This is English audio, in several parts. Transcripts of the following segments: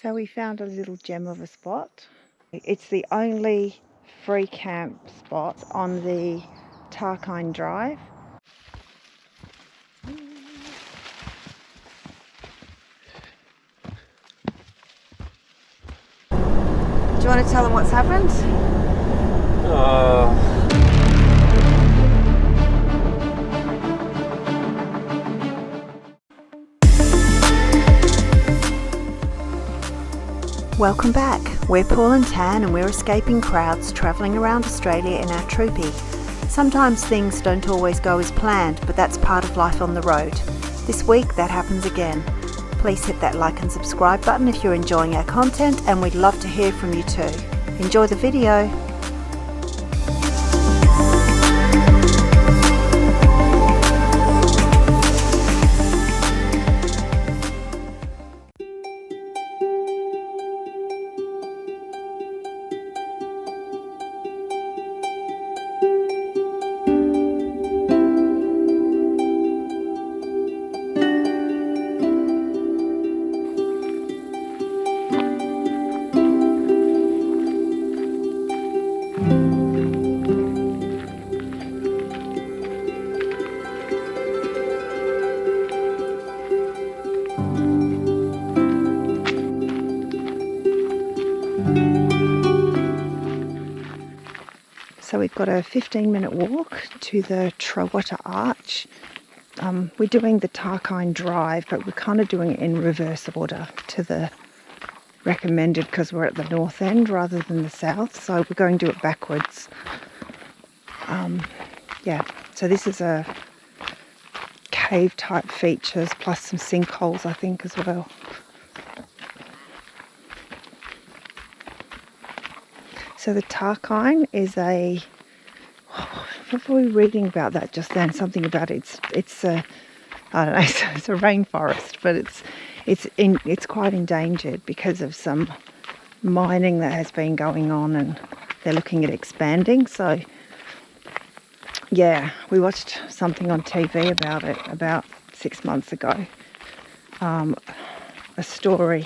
So we found a little gem of a spot. It's the only free camp spot on the Tarkine Drive. Do you want to tell them what's happened? Welcome back. We're Paul and Tan and we're escaping crowds travelling around Australia in our troopy. Sometimes things don't always go as planned, but that's part of life on the road. This week that happens again. Please hit that like and subscribe button if you're enjoying our content, and we'd love to hear from you too. Enjoy the video. So we've got a 15-minute walk to the Troopy Arch. We're doing the Tarkine Drive, but we're kind of doing it in reverse order to the recommended because we're at the north end rather than the south. So we're going to do it backwards. So this is a cave type features plus some sinkholes, I think, as well. So the Tarkine is what were we reading about that just then? Something about it's a, I don't know, it's a rainforest, but it's quite endangered because of some mining that has been going on, and they're looking at expanding. So yeah, we watched something on TV about it about 6 months ago. A story.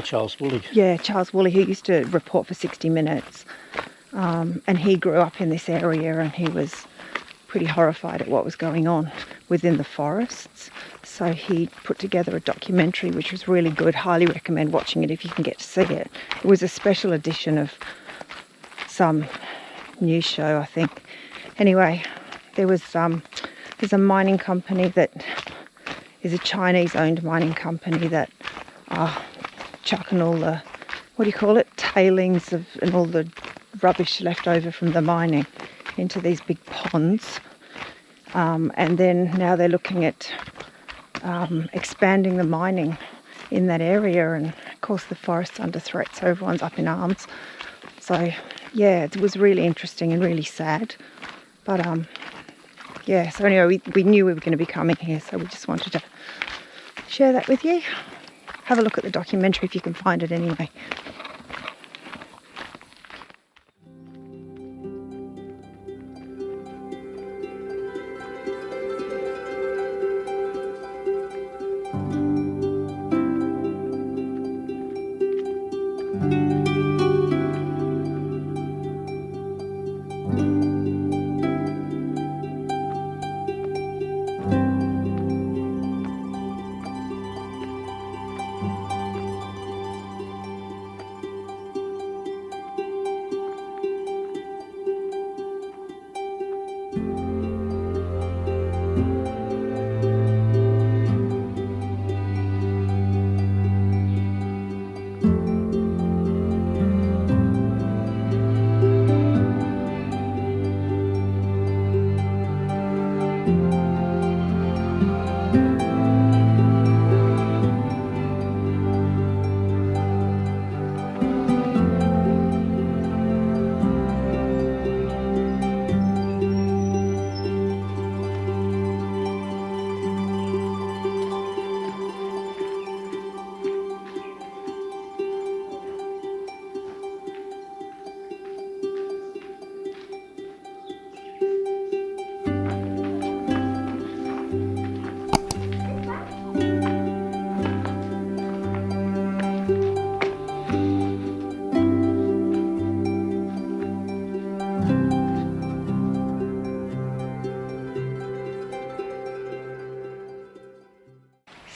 Charles Woolley. Yeah, Charles Woolley, who used to report for 60 Minutes. And he grew up in this area, and he was pretty horrified at what was going on within the forests. So he put together a documentary which was really good. Highly recommend watching it if you can get to see it. It was a special edition of some news show, I think. Anyway, there's a mining company that is a Chinese-owned mining company that chucking all the, what do you call it, tailings and all the rubbish left over from the mining into these big ponds. And then now they're looking at expanding the mining in that area, and of course the forest's under threat, so everyone's up in arms. So yeah, it was really interesting and really sad. But so anyway, we knew we were going to be coming here, so we just wanted to share that with you. Have a look at the documentary if you can find it anyway.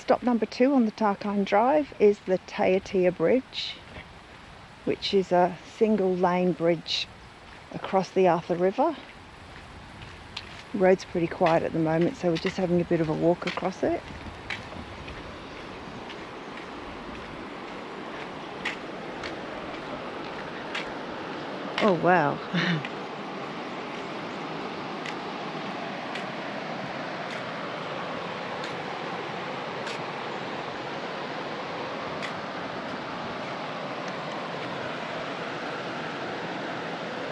Stop number 2 on the Tarkine Drive is the Taiatea Bridge, which is a single lane bridge across the Arthur River. The road's pretty quiet at the moment, so we're just having a bit of a walk across it. Oh wow.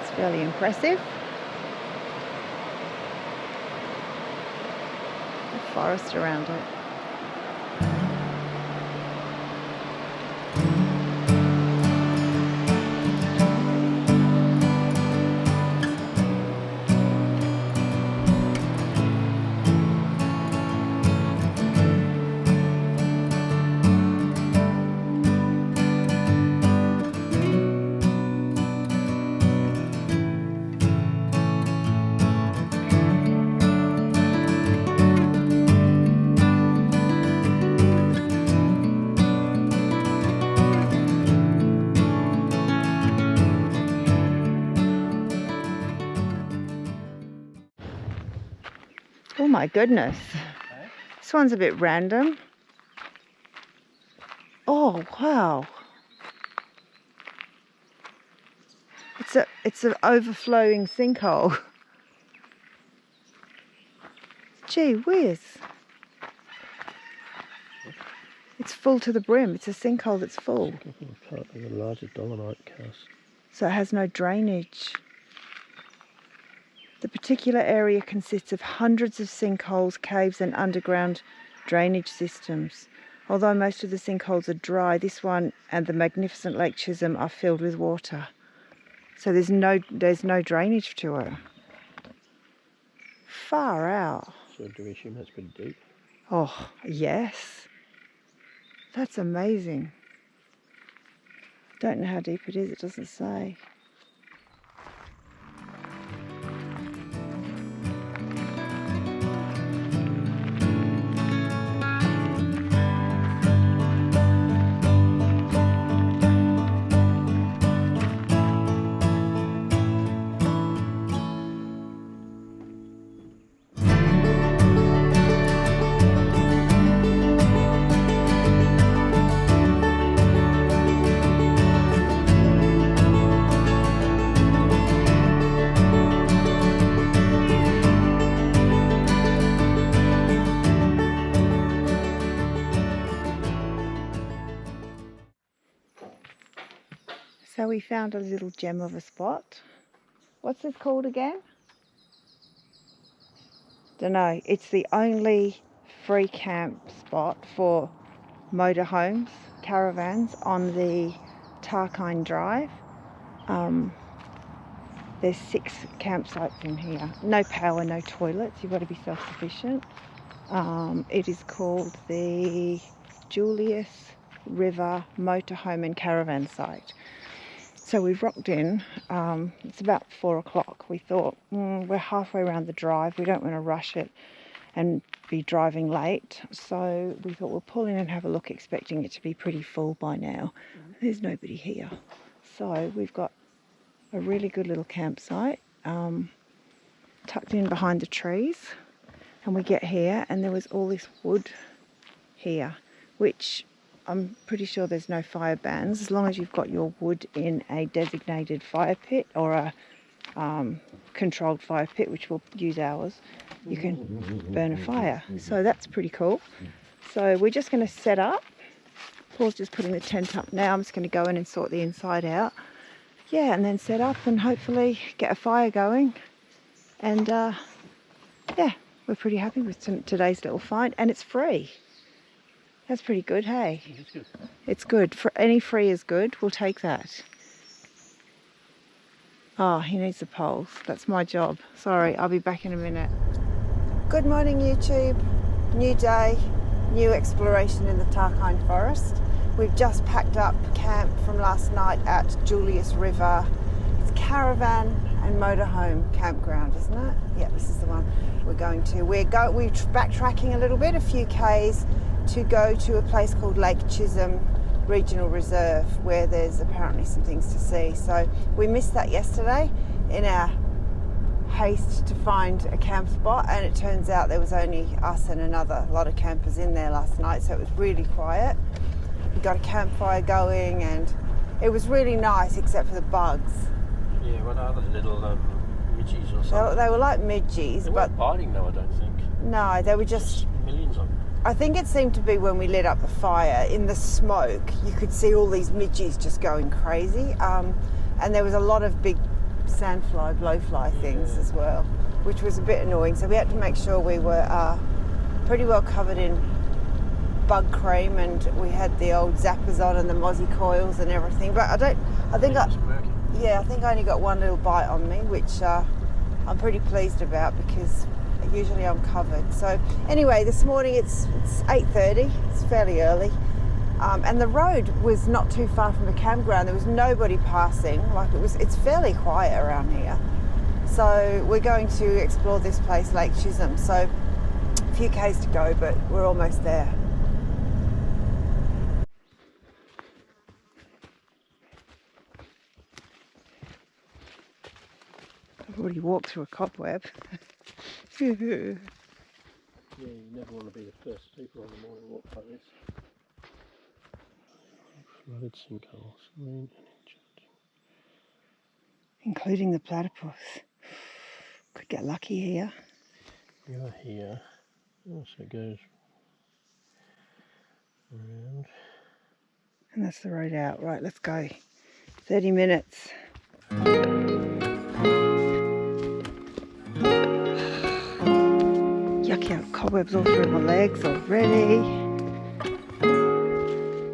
It's fairly impressive. The forest around it. Oh my goodness. Okay. This one's a bit random. Oh wow. It's an overflowing sinkhole. Gee whiz. It's full to the brim. It's a sinkhole that's full. Part of a larger dolomite cast. So it has no drainage. The particular area consists of hundreds of sinkholes, caves and underground drainage systems. Although most of the sinkholes are dry, this one and the magnificent Lake Chisholm are filled with water. So there's no drainage to it. Far out. So do we assume that's pretty deep? Oh, yes. That's amazing. Don't know how deep it is, it doesn't say. So we found a little gem of a spot. What's this called again? Dunno. It's the only free camp spot for motorhomes, caravans on the Tarkine Drive. There's 6 campsites in here. No power, no toilets. You've got to be self-sufficient. It is called the Julius River Motorhome and Caravan Site. So we've rocked in. It's about 4 o'clock. We thought, we're halfway around the drive. We don't want to rush it and be driving late. So we thought we'll pull in and have a look, expecting it to be pretty full by now. There's nobody here. So we've got a really good little campsite tucked in behind the trees. And we get here and there was all this wood here, which I'm pretty sure there's no fire bans. As long as you've got your wood in a designated fire pit or a controlled fire pit, which we'll use ours, you can burn a fire. So that's pretty cool. So we're just going to set up. Paul's just putting the tent up now. I'm just going to go in and sort the inside out. Yeah, and then set up and hopefully get a fire going. And yeah, we're pretty happy with today's little find. And it's free. That's pretty good, hey? It's good. It's good. For any free is good. We'll take that. Oh, he needs the poles. That's my job. Sorry, I'll be back in a minute. Good morning, YouTube. New day, new exploration in the Tarkine forest. We've just packed up camp from last night at Julius River. It's caravan and motorhome campground, isn't it? Yeah, this is the one we're going to. We're backtracking a little bit, a few Ks, to go to a place called Lake Chisholm Regional Reserve, where there's apparently some things to see. So we missed that yesterday in our haste to find a camp spot, and it turns out there was only us and a lot of campers in there last night, so it was really quiet. We got a campfire going and it was really nice, except for the bugs. Yeah, what are they? Little midgies or something? They were like midgies, They but weren't biting though, I don't think. no, they were just millions of them. I think it seemed to be when we lit up the fire, in the smoke, you could see all these midgies just going crazy. And there was a lot of big sandfly, blowfly things as well, which was a bit annoying. So we had to make sure we were pretty well covered in bug cream, and we had the old zappers on and the mozzie coils and everything. But I think I only got one little bite on me, which I'm pretty pleased about, because usually I'm covered. So anyway, this morning it's 8:30. It's fairly early, and the road was not too far from the campground. There was nobody passing. It's fairly quiet around here. So we're going to explore this place, Lake Chisholm. So a few k's to go, but we're almost there. I've already walked through a cobweb. Yeah, you never want to be the first people on the morning walk like this. Flooded sinkholes, rain and enchanting. Including the platypus. Could get lucky here. You're here. Oh, so it goes around. And that's the road out. Right, let's go. 30 minutes. Yucky, I've cobwebs all through my legs already.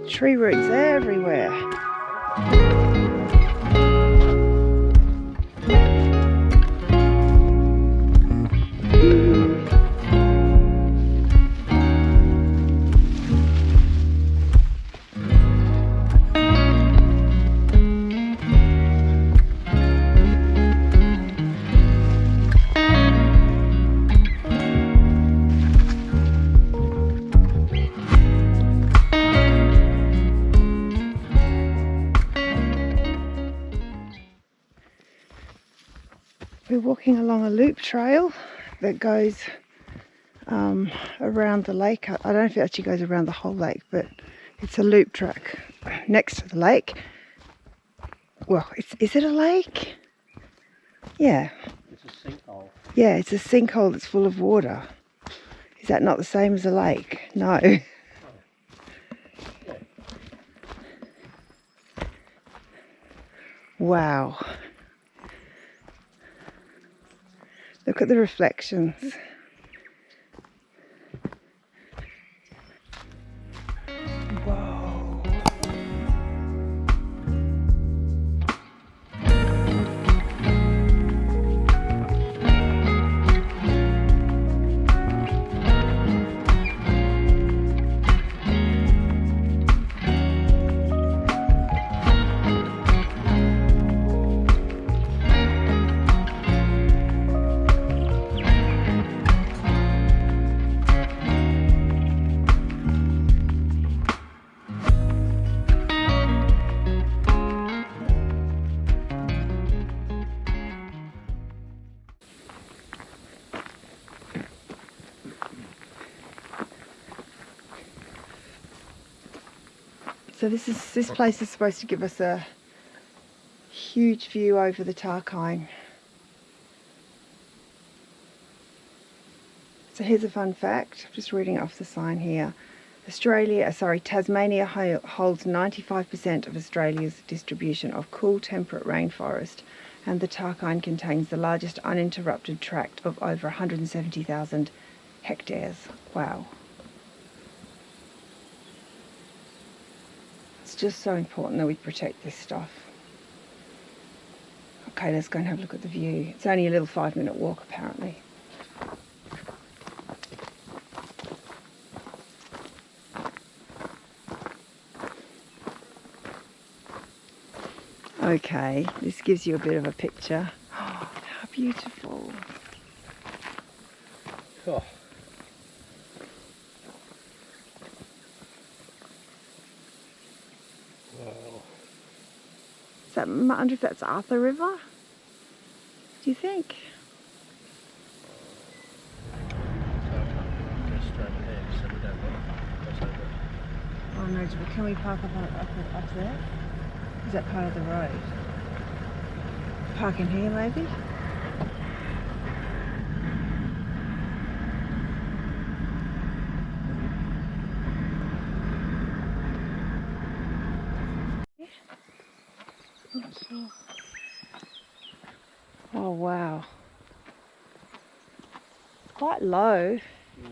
Tree roots everywhere. We're walking along a loop trail that goes around the lake. I don't know if it actually goes around the whole lake, but it's a loop track next to the lake. Well, is it a lake? Yeah. It's a sinkhole. Yeah, it's a sinkhole that's full of water. Is that not the same as a lake? No. Yeah. Wow. Look at the reflections. Whoa. So this place is supposed to give us a huge view over the Tarkine. So here's a fun fact, I'm just reading it off the sign here. Tasmania holds 95% of Australia's distribution of cool temperate rainforest, and the Tarkine contains the largest uninterrupted tract of over 170,000 hectares. Wow. It's just so important that we protect this stuff. Okay, let's go and have a look at the view. It's only a little 5-minute walk apparently. Okay, this gives you a bit of a picture. Oh, how beautiful. Oh. I wonder if that's Arthur River. Do you think? Oh no, but can we park up there? Is that part of the road? Park in here maybe? Not sure. Oh wow. Quite low. Yeah.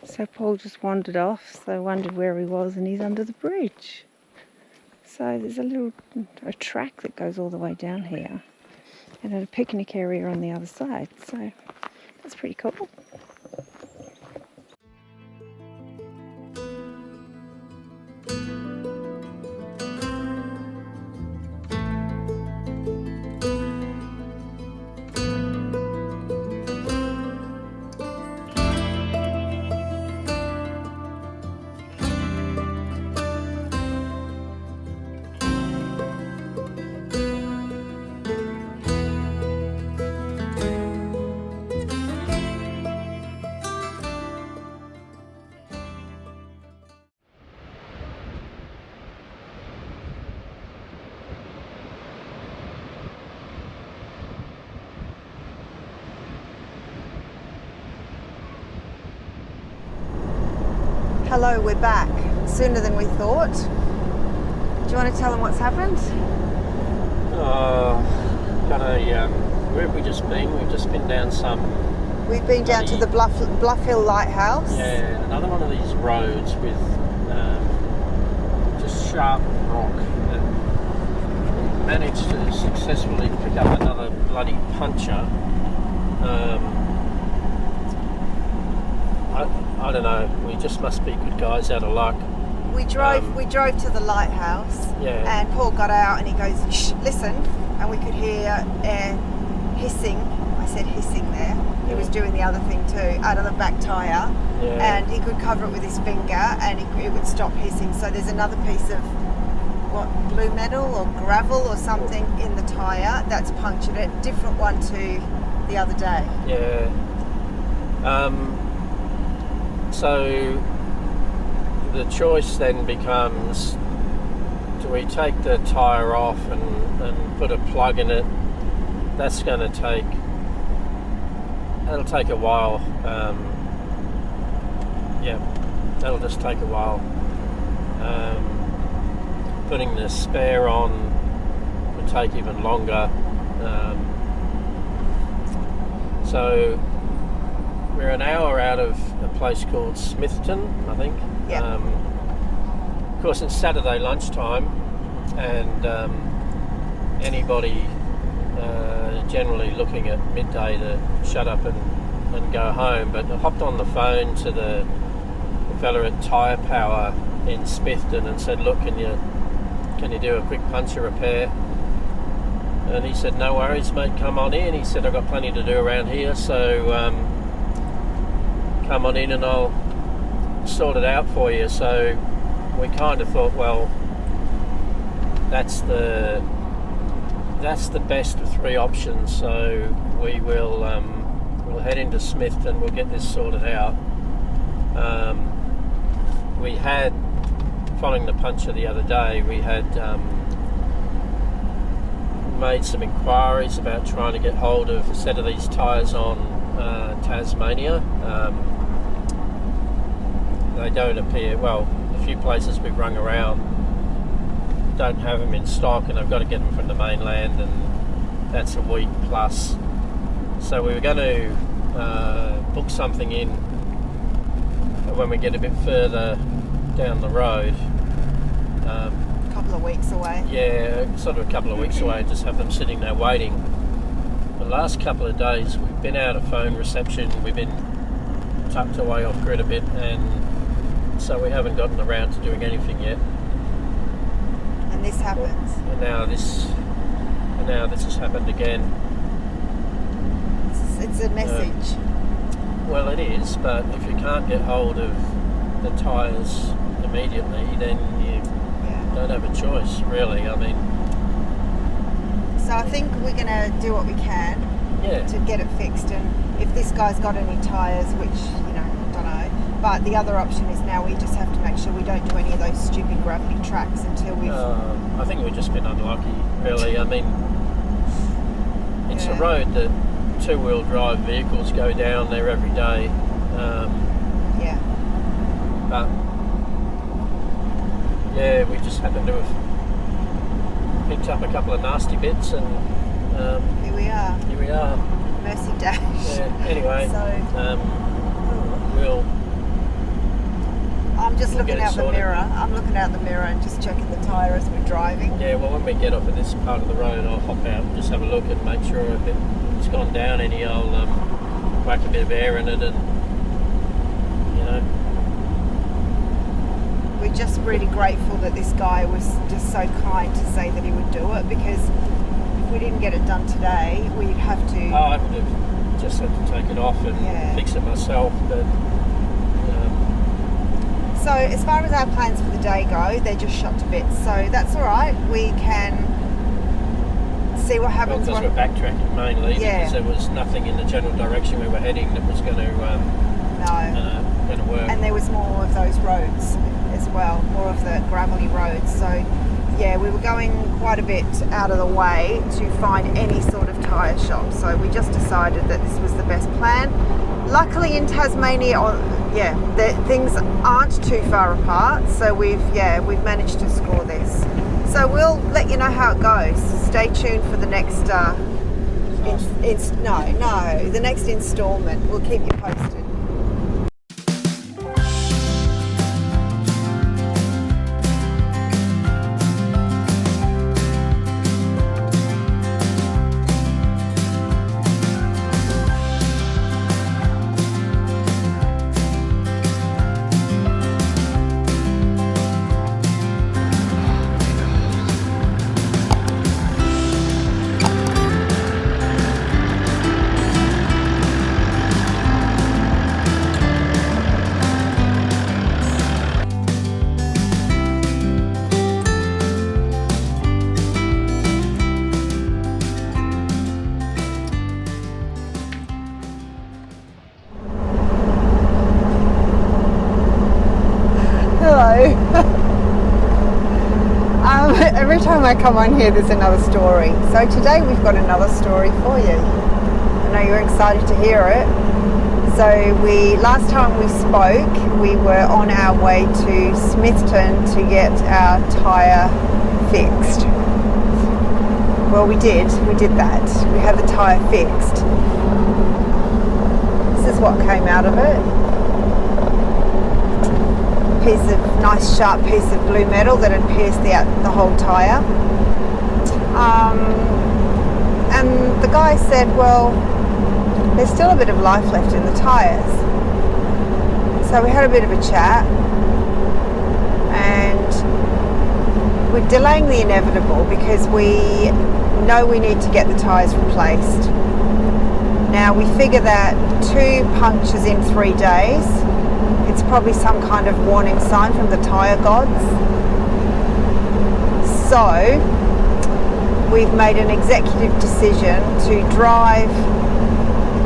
So Paul just wandered off, so wondered where he was, and he's under the bridge. So there's a track that goes all the way down here, and a picnic area on the other side. So that's pretty cool. Hello, we're back. Sooner than we thought. Do you want to tell them what's happened? Where have we just been? We've just been down some... We've been down to the Bluff Hill Lighthouse. Yeah, another one of these roads with just sharp rock. And managed to successfully pick up another bloody puncher. I don't know, we just must be good guys out of luck. We drove to the lighthouse, yeah. And Paul got out and he goes, shh, listen, and we could hear air hissing. I said hissing there. He was doing the other thing too, out of the back tyre, yeah. And he could cover it with his finger and it would stop hissing. So there's another piece of blue metal or gravel or something in the tyre that's punctured it. Different one to the other day. Yeah. So the choice then becomes, do we take the tyre off and put a plug in it? That's going to that'll take a while. That'll just take a while. Putting the spare on would take even longer. So we're an hour out of a place called Smithton, I think. Yeah. Of course, it's Saturday lunchtime, and anybody generally looking at midday to shut up and go home. But I hopped on the phone to the fella at Tyre Power in Smithton and said, look, can you do a quick puncture repair? And he said, no worries, mate, come on in. He said, I've got plenty to do around here, so come on in and I'll sort it out for you. So we kind of thought, well, that's the best of three options. So we will we'll head into Smithton. We'll get this sorted out. We had, following the puncture the other day, we had made some inquiries about trying to get hold of a set of these tyres on Tasmania. They don't appear, well, a few places we've rung around don't have them in stock, and I've got to get them from the mainland, and that's a week plus. So we were going to book something in when we get a bit further down the road. A couple of weeks away. Yeah, sort of a couple of weeks away, just have them sitting there waiting. The last couple of days we've been out of phone reception, we've been tucked away off grid a bit, and so we haven't gotten around to doing anything yet. And this happens. And now this has happened again. It's a message. Well, it is, but if you can't get hold of the tyres immediately, then you don't have a choice, really. I mean, so I think we're going to do what we can to get it fixed, and if this guy's got any tyres, which, you know, I don't know, but the other option is now we just have to make sure we don't do any of those stupid gravity tracks until we've... I think we've just been unlucky, really. I mean, it's a road that two-wheel drive vehicles go down there every day. But we just happened to have picked up a couple of nasty bits, and here we are. Mercy dash. Yeah. Anyway, so I'm just looking out the mirror. I'm looking out the mirror and just checking the tyre as we're driving. Yeah. Well, when we get off of this part of the road, I'll hop out and just have a look and make sure if it's gone down any. I'll whack a bit of air in it, and you know. We're just really grateful that this guy was just so kind to say that he would do it, because if we didn't get it done today, we'd have to... I would have just had to take it off and fix it myself, but... So as far as our plans for the day go, they're just shot to bits, so that's all right. We can see what happens. Well, because we're backtracking mainly, because there was nothing in the general direction we were heading that was going to work. And there was more of those roads as well, more of the gravelly roads. So we were going quite a bit out of the way to find any sort of tyre shop. So we just decided that this was the best plan. Luckily in Tasmania, things aren't too far apart. So we've managed to score this. So we'll let you know how it goes. Stay tuned for the next the next instalment. We'll keep you posted. Every time I come on here, there's another story. So today we've got another story for you. I know you're excited to hear it. So last time we spoke, we were on our way to Smithton to get our tyre fixed. Well, we did that. We had the tyre fixed. This is what came out of it. Nice sharp piece of blue metal that had pierced the whole tyre. And the guy said, well, there's still a bit of life left in the tyres. So we had a bit of a chat, and we're delaying the inevitable because we know we need to get the tyres replaced. Now we figure that 2 punctures in 3 days, it's probably some kind of warning sign from the tyre gods. So we've made an executive decision to drive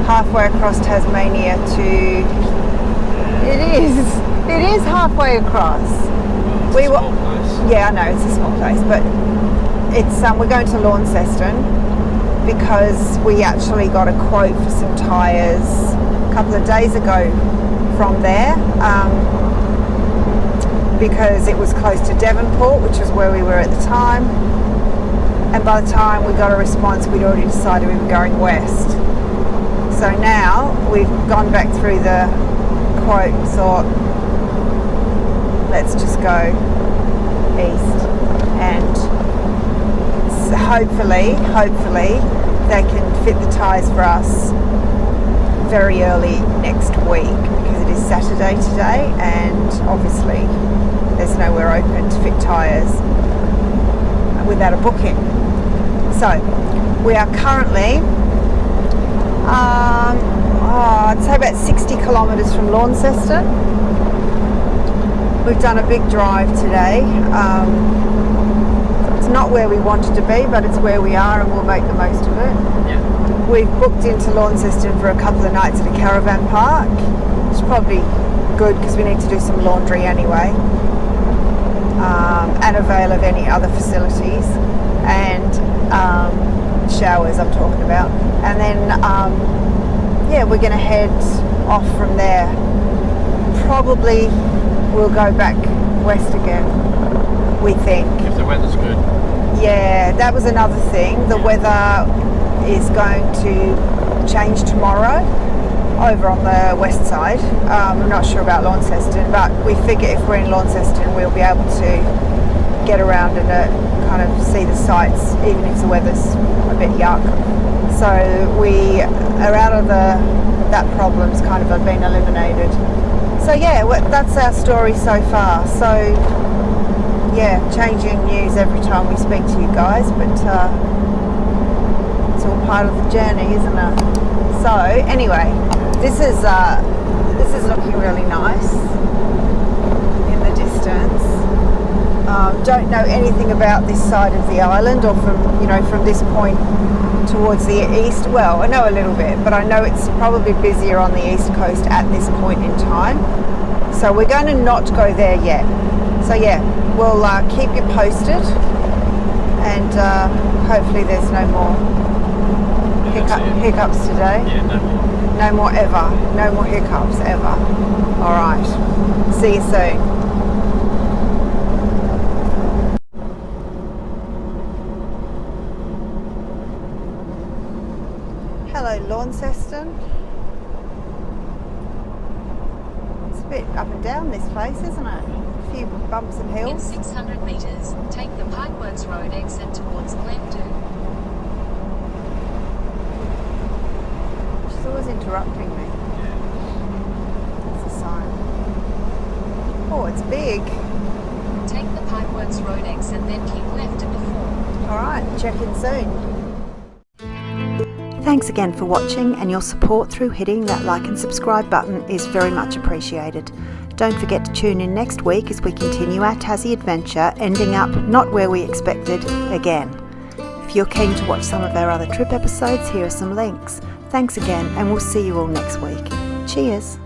halfway across Tasmania to... It is halfway across. It's a small place. Yeah, I know, it's a small place, but it's we're going to Launceston because we actually got a quote for some tyres a couple of days ago from there, because it was close to Devonport, which was where we were at the time, and by the time we got a response, we'd already decided we were going west. So now we've gone back through the quote and thought, let's just go east, and hopefully they can fit the tyres for us very early next week, because it is Saturday today and obviously there's nowhere open to fit tyres without a booking. So we are currently I'd say about 60 kilometres from Launceston. We've done a big drive today. It's not where we wanted to be, but it's where we are and we'll make the most of it. Yeah. We've booked into Launceston for a couple of nights at a caravan park. It's probably good because we need to do some laundry anyway, and avail of any other facilities and showers I'm talking about. And then we're going to head off from there. Probably we'll go back west again, we think. If the weather's good. Yeah, that was another thing. The weather is going to change tomorrow over on the west side. I'm not sure about Launceston, but we figure if we're in Launceston we'll be able to get around and kind of see the sights even if the weather's a bit yuck. So we are out of that problem's kind of been eliminated. So yeah, that's our story so far. So yeah, changing news every time we speak to you guys, but it's all part of the journey, isn't it? So anyway, this is looking really nice in the distance. Don't know anything about this side of the island, or from this point towards the east. Well, I know a little bit, but I know it's probably busier on the east coast at this point in time. So we're going to not go there yet. So yeah, we'll keep you posted, and hopefully there's no more hiccups today. Yeah, no more. No more ever. No more hiccups ever. All right. See you soon. Hello, Launceston. It's a bit up and down this place, isn't it? A few bumps and In hills. 600 metres, take the Pipeworks Road exit towards Glendew. She's always interrupting me. That's a sign. Oh, it's big. Take the Pipeworks Road exit, then keep left at the fort. All right, check in soon. Thanks again for watching, and your support through hitting that like and subscribe button is very much appreciated. Don't forget to tune in next week as we continue our Tassie adventure, ending up not where we expected again. If you're keen to watch some of our other trip episodes, here are some links. Thanks again, and we'll see you all next week. Cheers!